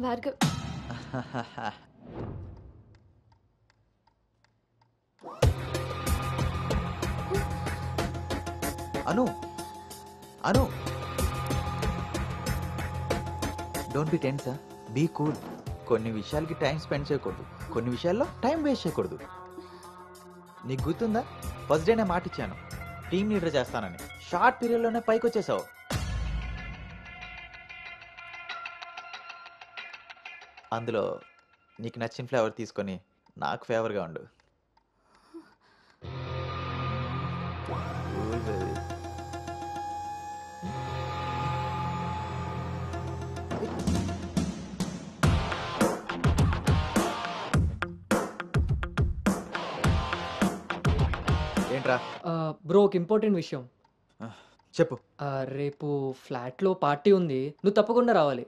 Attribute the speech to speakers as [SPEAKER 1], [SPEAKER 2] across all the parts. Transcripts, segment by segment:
[SPEAKER 1] Bhargav.
[SPEAKER 2] Anu Anu don't be tense, be cool. కొన్ని విషయాలకి time spend చేయకూడదు, కొన్ని విషయాల్లో టైం వేస్ట్ చేయకూడదు. నీకు గుర్తుందా, ఫస్ట్ డే నేను మాట ఇచ్చాను టీమ్ లీడర్ చేస్తానని. షార్ట్ పీరియడ్లోనే పైకి వచ్చేసావు. అందులో నీకు నచ్చిన ఫ్లేవర్ తీసుకొని నాకు ఫేవర్గా ఉండు. ఏంట్రా
[SPEAKER 3] బ్రో, ఒక ఇంపార్టెంట్ విషయం
[SPEAKER 2] చెప్పు.
[SPEAKER 3] రేపు ఫ్లాట్లో పార్టీ ఉంది, నువ్వు తప్పకుండా రావాలి.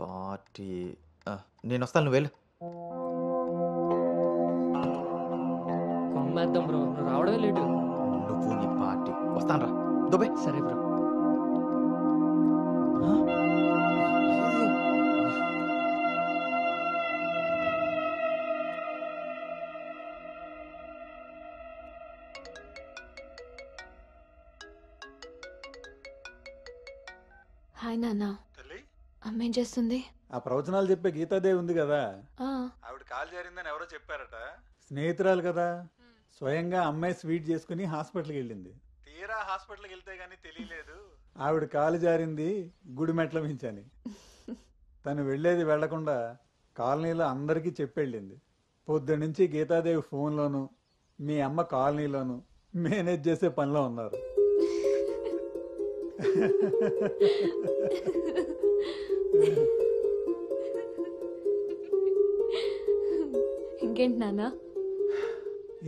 [SPEAKER 2] పార్టీ? నేను వస్తాను, నువ్వు వెళ్ళు.
[SPEAKER 3] కొమ్మేద్దాం బ్రో, నువ్వు రావడమే లేటు.
[SPEAKER 2] నువ్వు నీ పార్టీ, వస్తాను రా. దుబే.
[SPEAKER 3] సరే బ్రో.
[SPEAKER 1] హాయ్ నాన్న. అమ్మ ఏం చేస్తుంది?
[SPEAKER 4] ఆ ప్రవచనాలు చెప్పే గీతాదేవి ఉంది కదా,
[SPEAKER 1] ఆ,
[SPEAKER 4] ఆవిడ కాలు జారిందని ఎవరో చెప్పారట. స్నేహితురాలు కదా, స్వయంగా అమ్మాయి స్వీట్ చేసుకుని హాస్పిటల్కి వెళ్ళింది. తీరా హాస్పిటల్కి వెళ్తే గానీ తెలియలేదు ఆవిడ కాలు జారింది గుడి మెట్ల మించని. తను వెళ్ళేది వెళ్లకుండా కాలనీలో అందరికీ చెప్పెళ్ళింది. పొద్దున్నుంచి గీతాదేవి ఫోన్లోను, మీ అమ్మ కాలనీలోను మేనేజ్ చేసే పనిలో ఉన్నారు.
[SPEAKER 1] ఇంకేంటి నాన్న?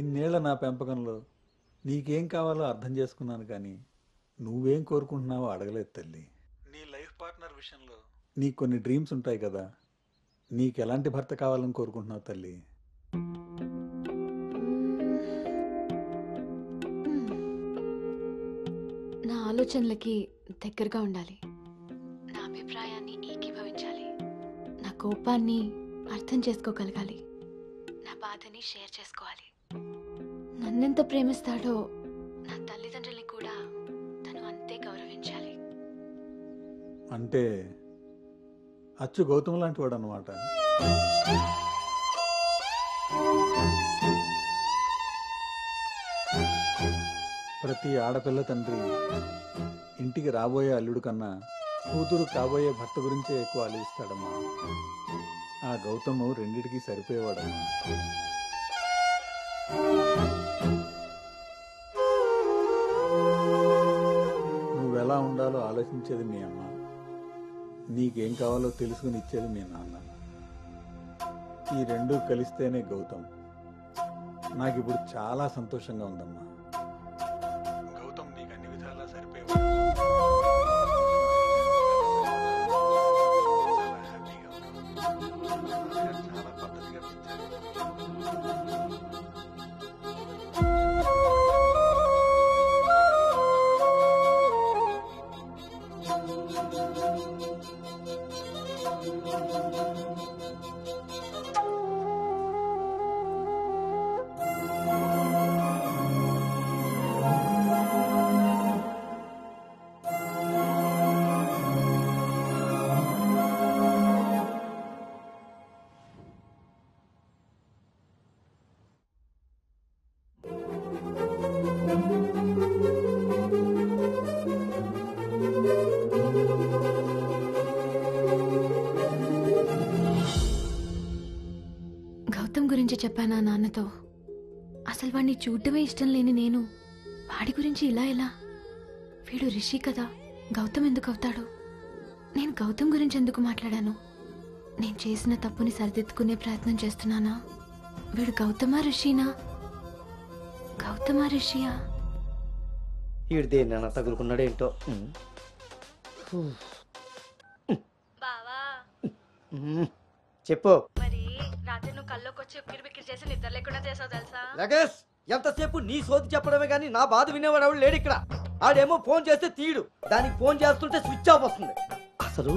[SPEAKER 4] ఇన్నేళ్ల నా పెంపకంలో నీకేం కావాలో అర్థం చేసుకున్నాను, కానీ నువ్వేం కోరుకుంటున్నావో అడగలేదు తల్లి. నీ లైఫ్ పార్ట్నర్ విషయంలో నీకు కొన్ని డ్రీమ్స్ ఉంటాయి కదా, నీకు ఎలాంటి భర్త కావాలని కోరుకుంటున్నావు తల్లి?
[SPEAKER 1] నా ఆలోచనలకి దగ్గరగా ఉండాలి, నా అభిప్రాయాన్ని ఏకీభవించాలి, నా కోపాన్ని అర్థం చేసుకోగలగాలి, నా బాధని షేర్ చేసుకోవాలి. నన్నెంత ప్రేమిస్తాడో నా తల్లిదండ్రుల్ని కూడా తను అంతే గౌరవించాలి.
[SPEAKER 4] అంటే అచ్చు గౌతమ్ లాంటి వాడు అనమాట. ప్రతి ఆడపిల్ల తండ్రి ఇంటికి రాబోయే అల్లుడు కన్నా కూతురు కాబోయే భర్త గురించే ఎక్కువ ఆలోచిస్తాడమ్మా. ఆ గౌతము రెండిటికి సరిపోయేవాడమ్మా. నువ్వెలా ఉండాలో ఆలోచించేది మీ అమ్మ, నీకేం కావాలో తెలుసుకుని ఇచ్చేది మీ నాన్న. ఈ రెండూ కలిస్తేనే గౌతమ్. నాకు ఇప్పుడు చాలా సంతోషంగా ఉందమ్మా. గౌతమ్ నీకు అన్ని విధాలా సరిపోయేవాడు. చాలా హ్యాపీగా ఉన్నాను. చాలా పద్ధతిగా పెంచారు.
[SPEAKER 1] గౌతమ్ గురించి చెప్పానా నాన్నతో? అసలు వాడిని చూడటమే ఇష్టం లేని నేను వాడి గురించి ఇలా ఎలా? వీడు రిషి కదా, గౌతమ్ ఎందుకు అవుతాడు? నేను గౌతమ్ గురించి ఎందుకు మాట్లాడాను? నేను చేసిన తప్పుని సరిదిద్దుకునే ప్రయత్నం చేస్తున్నానా? వీడు గౌతమా రిషినా? గౌతమా రిషియా?
[SPEAKER 5] వీడు దేన్నైనా తగులుకున్నాడేంటో.
[SPEAKER 1] బావా
[SPEAKER 5] చెప్పు.
[SPEAKER 1] మరి రాత్రి నువ్వు కల్లోకి వచ్చి ఉక్కిరి బిక్కిరి చేసి నిద్ర లేకుండా చేసావు తెలుసా?
[SPEAKER 5] లగేష్, ఎంతసేపు నీ సోది చెప్పడమే కానీ నా బాధ వినేవాడు ఎవడు లేడు ఇక్కడ. ఆడేమో ఫోన్ చేస్తే తీయడు, దానికి ఫోన్ చేస్తుంటే స్విచ్ ఆఫ్ వస్తుంది. అసలు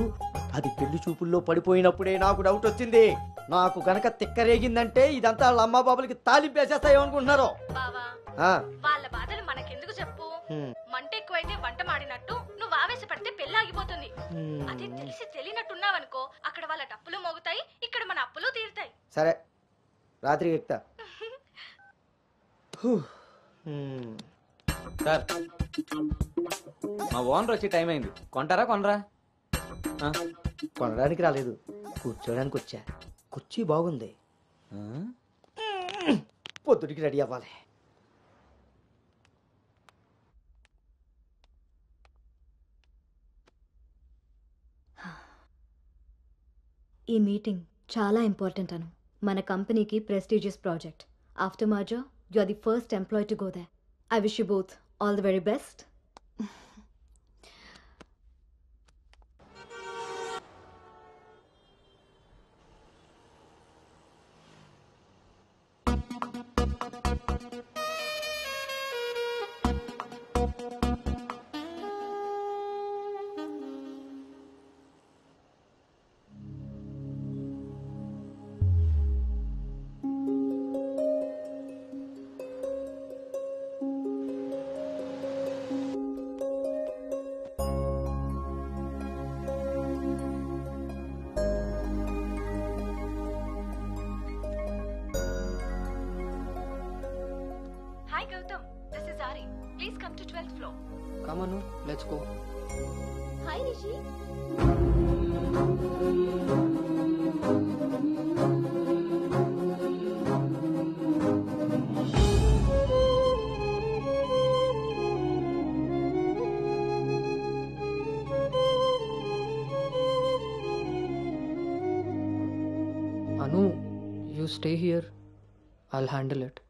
[SPEAKER 5] అది పెళ్లి చూపుల్లో పడిపోయినప్పుడే నాకు డౌట్ వచ్చింది. నాకు గనక తిక్కరేగిందంటే ఇదంతా వాళ్ళ అమ్మా బాబులకి తాలింపేసేస్తాయో అనుకుంటున్నారు.
[SPEAKER 1] బావా
[SPEAKER 5] ఆ,
[SPEAKER 1] వాళ్ళ బాధలు మనకెందుకు చెప్పు.
[SPEAKER 5] హ్మ్.
[SPEAKER 1] మంట ఎక్కువైతే వంట మాడినట్టు నువ్వు ఆవేశపడితే పెళ్ళి ఆగిపోతుంది. అదే తెలిసి తెలియనట్టున్నావనుకో అక్కడ వాళ్ళ డప్పులు మోగుతాయి, ఇక్కడ మన అప్పులు తీరుతాయి.
[SPEAKER 5] సరే రాత్రికి ఎక్కుతా.
[SPEAKER 6] సార్ మా ఓనర్ వచ్చే టైం అయింది, కొంటారా కొనరా?
[SPEAKER 5] కొనడానికి రాలేదు, కూర్చోడానికి వచ్చా. కుర్చీ బాగుంది, పొద్దుటికి రెడీ అవ్వాలి.
[SPEAKER 7] ఈ మీటింగ్ చాలా ఇంపార్టెంట్ అను. మన కంపెనీకి prestigious project. After merger you are the first employee to go there. I wish you both all the very best.
[SPEAKER 1] Hi Gautam, this is Ari. Please come to 12th floor.
[SPEAKER 3] Come on, let's go.
[SPEAKER 7] Hi Rishi.
[SPEAKER 3] Anu, you stay here. I'll handle it.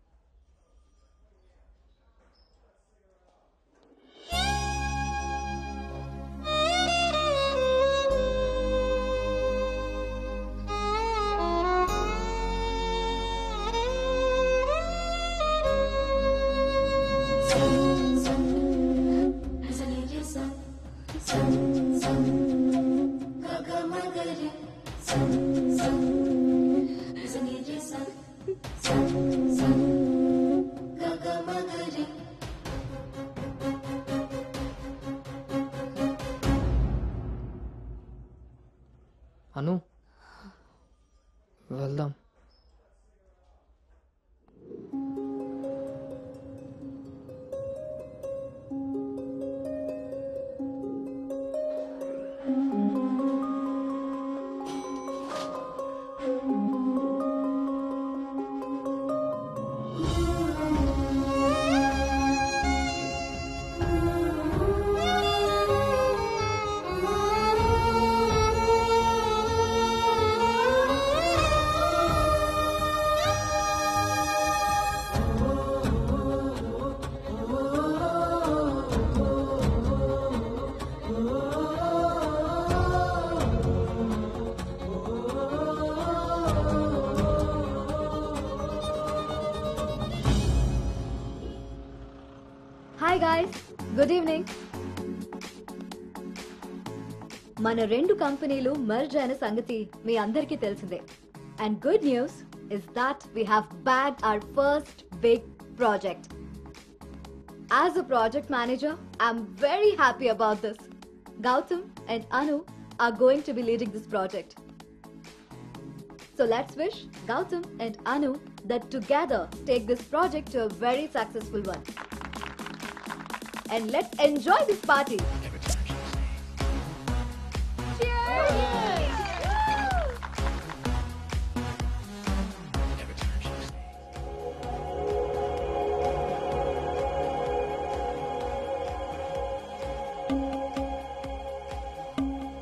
[SPEAKER 3] Anu, వెళ్దాం.
[SPEAKER 7] Hi guys, good evening. మన రెండు కంపెనీలు merge అయిన సంగతి మీ అందరికీ తెలిసిందే. And good news is that we have bagged our first big project. As a project manager, I'm very happy about this. Gautam and Anu are going to be leading this project. So let's wish Gautam and Anu that together take this project to a very successful one. And let's enjoy this party.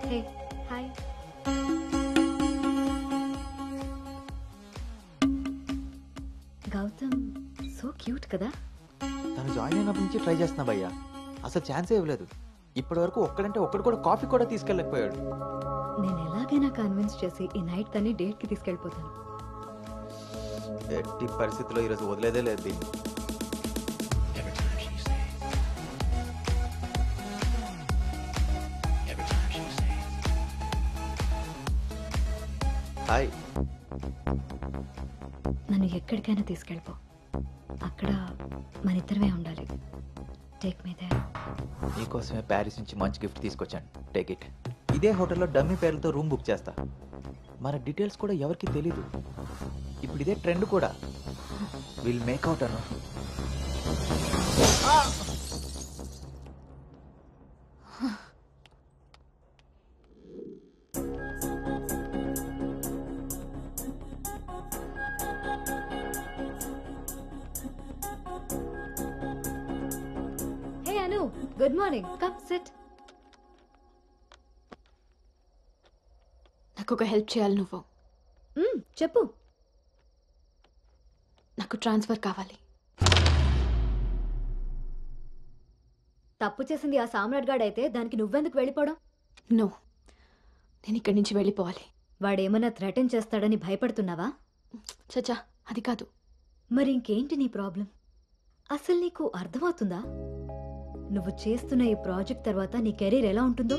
[SPEAKER 7] Hey, hi. Gautam, so cute కదా?
[SPEAKER 2] తను join అయినప్పటి నుంచి try చేస్తున్నా భయ్యా, అసలు ఛాన్సే ఇవ్వలేదు. ఇప్పటి వరకు ఒక్కడంటే ఒక్కడు కూడా కాఫీ కూడా తీసుకెళ్ళకపోయాడు.
[SPEAKER 7] నేను ఎలాగైనా కన్విన్స్ చేసి ఈ నైట్ తన్ని డేట్ కి తీసుకెళ్ళిపోతాను.
[SPEAKER 2] ఎట్టి పరిస్థితిలో ఈరోజు వదిలేదే లేదు దీన్ని. హాయ్.
[SPEAKER 7] నన్ను ఎక్కడికైనా తీసుకెళ్ళిపో. అక్కడ మన ఇద్దరమే ఉండాలి. Take me there.
[SPEAKER 2] నీకోసమే ప్యారిస్ నుంచి మంచి గిఫ్ట్ తీసుకొచ్చాను. Take it. ఇదే హోటల్లో డమ్మీ పేర్లతో రూమ్ బుక్ చేస్తా. మన డీటెయిల్స్ కూడా ఎవరికి తెలీదు. ఇప్పుడు ఇదే ట్రెండ్ కూడా. Will make out Anu.
[SPEAKER 7] Hey Anu, good morning. Come SIT.
[SPEAKER 1] నాకు ఒక హెల్ప్ చేయాలి నువ్వు.
[SPEAKER 7] చెప్పు.
[SPEAKER 1] నాకు ట్రాన్స్ఫర్ కావాలి.
[SPEAKER 7] తప్పు చేసింది ఆ సామ్రాట్ గాడైతే దానికి నువ్వెందుకు వెళ్ళిపోవడం?
[SPEAKER 1] నో, నేను ఇక్కడి నుంచి వెళ్ళిపోవాలి.
[SPEAKER 7] వాడేమన్నా థ్రెటన్ చేస్తాడని భయపడుతున్నావా?
[SPEAKER 1] చచ్చా, అది కాదు.
[SPEAKER 7] మరి ఇంకేంటి నీ ప్రాబ్లం? అసలు నీకు అర్థమవుతుందా నువ్వు చేస్తున్న ఈ ప్రాజెక్ట్ తర్వాత నీ కెరీర్ ఎలా ఉంటుందో?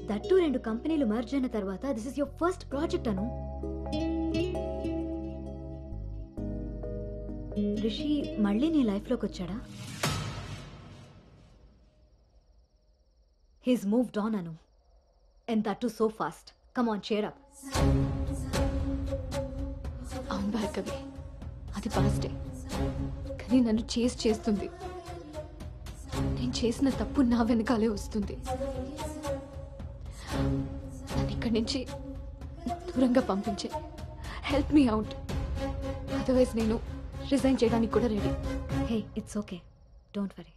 [SPEAKER 7] దట్టు 2 కంపెనీలు మర్జ్ అయిన తర్వాత this is your first project Anu. Rishi మళ్ళీ నీ లైఫ్లోకి వచ్చాడా? He's moved on Anu. And that so fast. Come on, cheer up.
[SPEAKER 1] అవును భార్గవి, అది పాస్టే. కానీ నన్ను చేస్తుంది. నేను చేసిన తప్పు నా వెనకాలే వస్తుంది. నన్ను ఇక్కడి నుంచి దూరంగా పంపించే. Help me out. అదర్వైజ్ నేను రిజైన్ చేయడానికి కూడా ready.
[SPEAKER 7] Hey, it's okay, don't worry.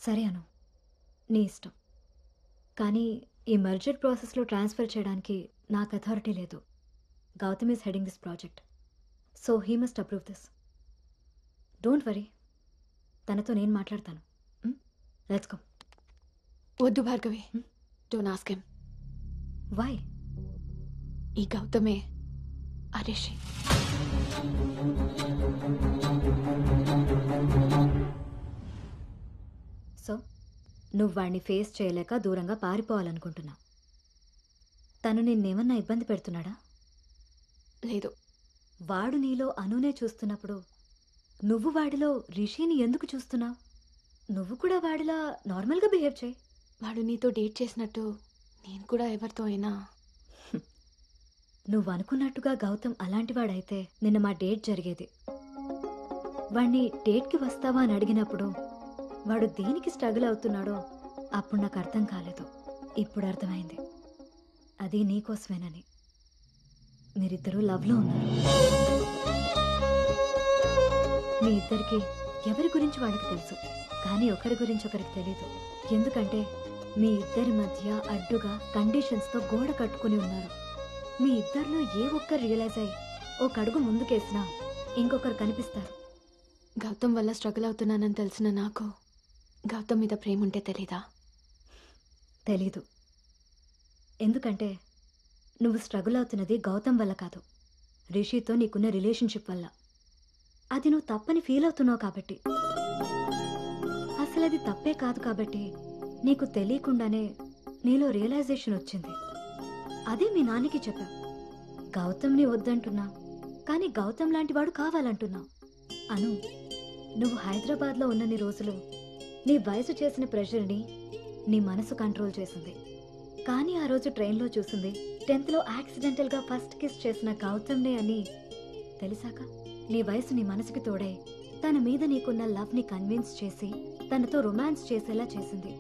[SPEAKER 7] సరే అను, నీ ఇష్టం. కానీ ఈ మర్జర్ ప్రాసెస్లో ట్రాన్స్ఫర్ చేయడానికి నాకు అథారిటీ లేదు. Gautam is heading this project, so he must approve this. Don't worry, తనతో నేను మాట్లాడతాను. Let's go.
[SPEAKER 1] వద్దు Bhargavi, don't ask him.
[SPEAKER 7] Why?
[SPEAKER 1] ఈ గౌతమే ఆ రిషి.
[SPEAKER 7] సో నువ్వు వాడిని ఫేస్ చేయలేక దూరంగా పారిపోవాలనుకుంటున్నావు. తను నిన్నేమన్నా ఇబ్బంది పెడుతున్నాడా?
[SPEAKER 1] లేదు.
[SPEAKER 7] వాడు నీలో అనునే చూస్తున్నప్పుడు నువ్వు వాడిలో రిషిని ఎందుకు చూస్తున్నావు? నువ్వు కూడా వాడిలా నార్మల్గా బిహేవ్ చేయి.
[SPEAKER 1] వాడు నీతో డేట్ చేసినట్టు నేను కూడా ఎవరితో అయినా.
[SPEAKER 7] నువ్వు అనుకున్నట్టుగా గౌతమ్ అలాంటివాడైతే నిన్న మా డేట్ జరిగేది. వాణ్ణి డేట్కి వస్తావా అని అడిగినప్పుడు వాడు దేనికి స్ట్రగుల్ అవుతున్నాడో అప్పుడు నాకు అర్థం కాలేదు. ఇప్పుడు అర్థమైంది, అది నీకోసమేనని. మీరిద్దరూ లవ్లో ఉన్నారు. మీ ఇద్దరికి ఎవరి గురించి వాళ్ళకి తెలుసు, కానీ ఒకరి గురించి ఒకరికి తెలీదు. ఎందుకంటే మీ ఇద్దరి మధ్య అడ్డుగా కండిషన్స్తో గోడ కట్టుకుని ఉన్నారు. మీ ఇద్దరిలో ఏ ఒక్కరు రియలైజ్ అయ్యి ఒక అడుగు ముందుకేసినా ఇంకొకరు కనిపిస్తారు.
[SPEAKER 1] గౌతమ్ వల్ల స్ట్రగుల్ అవుతున్నానని తెలిసిన నాకు గౌతమ్ మీద ప్రేమ ఉంటే తెలీదా?
[SPEAKER 7] తెలీదు. ఎందుకంటే నువ్వు స్ట్రగుల్ అవుతున్నది గౌతమ్ వల్ల కాదు, రిషితో నీకున్న రిలేషన్షిప్ వల్ల. అది నువ్వు తప్పని ఫీల్ అవుతున్నావు కాబట్టి. అసలు అది తప్పే కాదు కాబట్టి నీకు తెలియకుండానే నీలో రియలైజేషన్ వచ్చింది. అదే మీ నాన్నకి చెప్పా. గౌతమ్ని వద్దంటున్నా, కానీ గౌతమ్ లాంటి వాడు కావాలంటున్నా. అను, నువ్వు హైదరాబాద్లో ఉన్నన్ని రోజులు నీ వయసు చేసిన ప్రెషర్ని నీ మనసు కంట్రోల్ చేసింది. కానీ ఆ రోజు ట్రైన్లో చూసింది 10th యాక్సిడెంటల్గా ఫస్ట్ కిస్ చేసిన గౌతమ్నే అని తెలిసాక నీ వయసు నీ మనసుకి తోడై తన మీద నీకున్న లవ్ని కన్విన్స్ చేసి తనతో రొమాన్స్ చేసేలా చేసింది.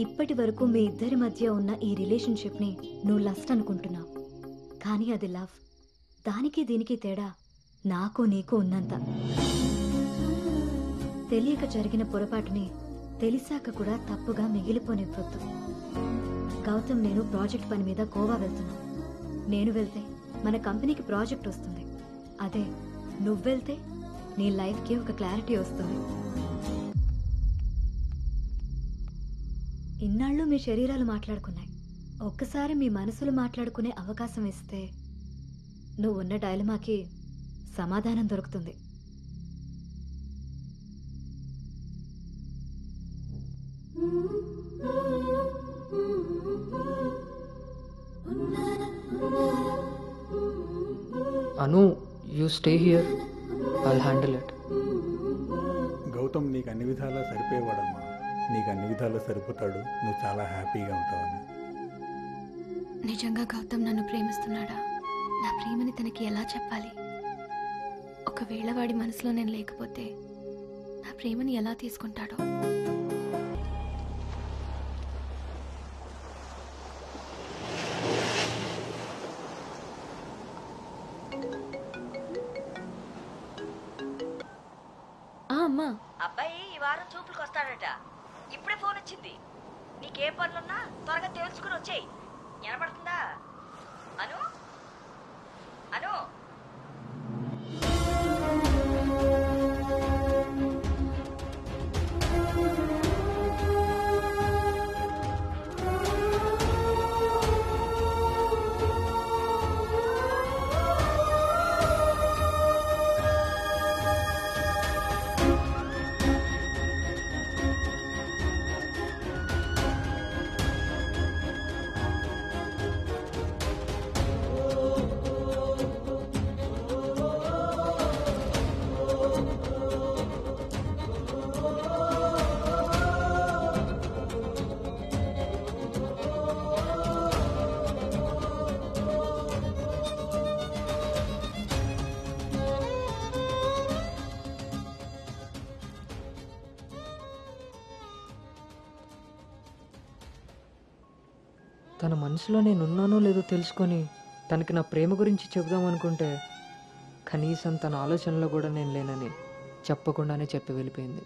[SPEAKER 7] ఇప్పటి వరకు మీ ఇద్దరి మధ్య ఉన్న ఈ రిలేషన్షిప్ని నువ్వు లస్ట్ అనుకుంటున్నావు, కానీ అది లవ్. దానికి దీనికి తేడా నాకు నీకు ఉన్నంత. తెలియక జరిగిన పొరపాటుని తెలిసాక కూడా తప్పుగా మిగిలిపోనివ్వద్దు. గౌతమ్ నేను ప్రాజెక్ట్ పని మీద గోవా వెళ్తున్నా. నేను వెళ్తే మన కంపెనీకి ప్రాజెక్ట్ వస్తుంది. అదే నువ్వు వెళ్తే నీ లైఫ్కి ఒక క్లారిటీ వస్తుంది. ఇన్నాళ్ళు మీ శరీరాలు మాట్లాడుకున్నాయి, ఒక్కసారి మీ మనసులు మాట్లాడుకునే అవకాశం ఇస్తే నువ్వున్న డైలమాకి సమాధానం దొరుకుతుంది.
[SPEAKER 3] Anu, you stay here, I'll handle it.
[SPEAKER 4] Gautam నీకు అన్ని విధాలా సరిపోయేవాడమ్మా. నీకు అన్ని విధాలా సరిపోతాడు. నువ్వు చాలా హ్యాపీగా ఉంటావని.
[SPEAKER 1] నిజంగా గౌతమ్ నన్ను ప్రేమిస్తున్నాడా? నా ప్రేమని తనకి ఎలా చెప్పాలి? ఒకవేళ వాడి మనసులో నేను లేకపోతే నా ప్రేమని ఎలా తీసుకుంటాడో? అమ్మా,
[SPEAKER 8] అబ్బాయి ఈ వారం చూపులకు వస్తాడట. ఇప్పుడే ఫోన్ వచ్చింది. నీకే పనులున్నా త్వరగా తేల్చుకుని వచ్చేయి. వినపడుతుందా? అను అను
[SPEAKER 3] తన మనసులో నేనున్నానో లేదో తెలుసుకొని తనకి నా ప్రేమ గురించి చెబుదామనుకుంటే కనీసం తన ఆలోచనలో కూడా నేను లేనని చెప్పకుండానే చెప్పి వెళ్ళిపోయింది.